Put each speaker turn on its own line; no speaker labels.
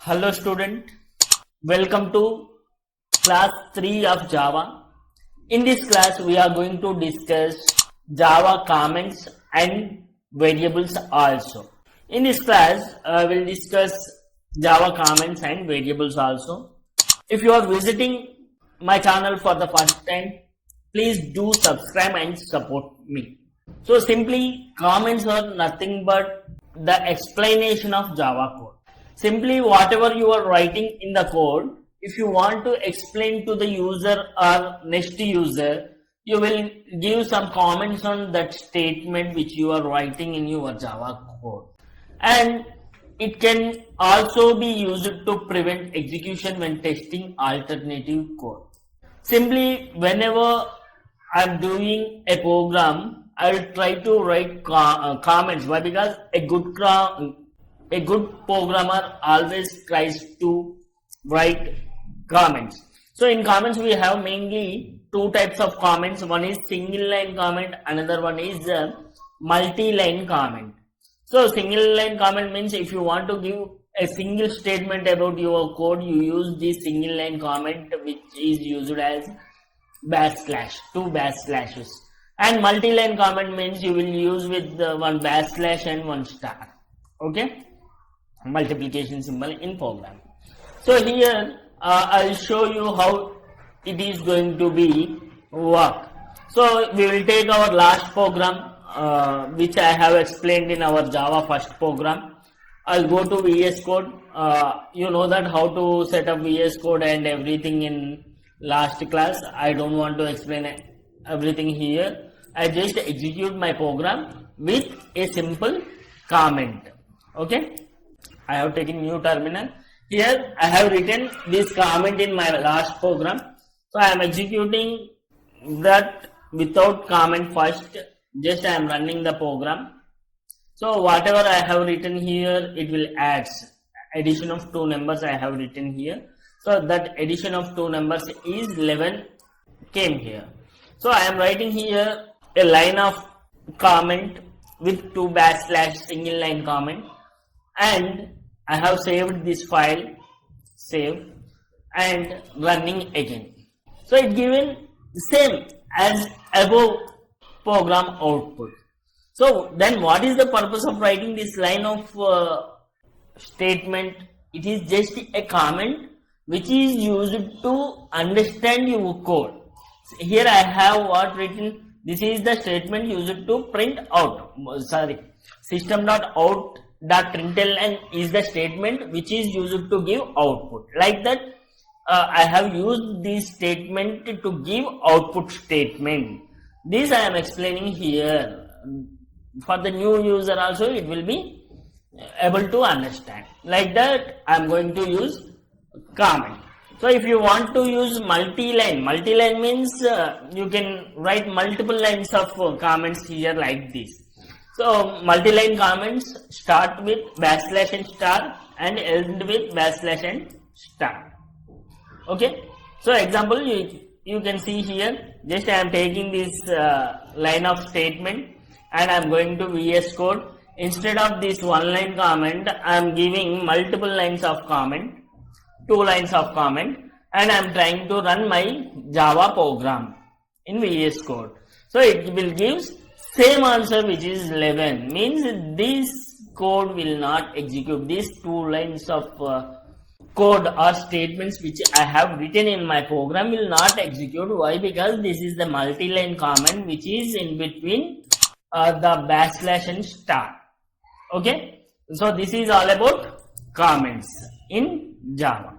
Hello student, welcome to class 3 of Java. In this class we are going to discuss Java comments and variables also. In this class we'll discuss Java comments and variables also. If you are visiting my channel for the first time, please do subscribe and support me. So simply comments are nothing but the explanation of Java code. Simply whatever you are writing in the code, if you want to explain to the user or next user, you will give some comments on that statement which you are writing in your Java code. And it can also be used to prevent execution when testing alternative code. Simply whenever I am doing a program, I will try to write comments. Why? Because a good programmer always tries to write comments. So in comments we have mainly two types of comments. One is single line comment, another one is multi-line comment. So single line comment means if you want to give a single statement about your code, you use this single line comment, which is used as backslash, two backslashes. And multi-line comment means you will use with one backslash and one star. Okay, multiplication symbol in program. So here I'll show you how it is going to be work. So we will take our last program which I have explained in our Java first program. I'll go to VS Code. You know that how to set up VS Code and everything in last class. I don't want to explain everything here. I just execute my program with a simple comment. Okay, I have taken new terminal. Here I have written this comment in my last program. So I am executing that without comment first. Just I am running the program. So whatever I have written here, it will add addition of two numbers I have written here. So that addition of two numbers is 11 came here. So I am writing here a line of comment with two backslash single line comment, and I have saved this file, save, and running again. So it given same as above program output. So then what is the purpose of writing this line of statement? It is just a comment which is used to understand your code. Here I have what written. This is the statement used to print out. System.out.println is the statement which is used to give output. Like that, I have used this statement to give output statement. This I am explaining here. For the new user also it will be able to understand. Like that, I am going to use comment. So if you want to use multi-line means you can write multiple lines of comments here like this. So multi-line comments start with backslash and star and end with backslash and star. Okay. So example, you can see here, just I am taking this line of statement and I am going to VS Code. Instead of this one line comment, I am giving multiple lines of comment, two lines of comment, and I am trying to run my Java program in VS Code. So it will give same answer which is 11, means this code will not execute. These two lines of code or statements which I have written in my program will not execute. Why? Because this is the multi-line comment which is in between the backslash and star. Okay, so this is all about comments in Java.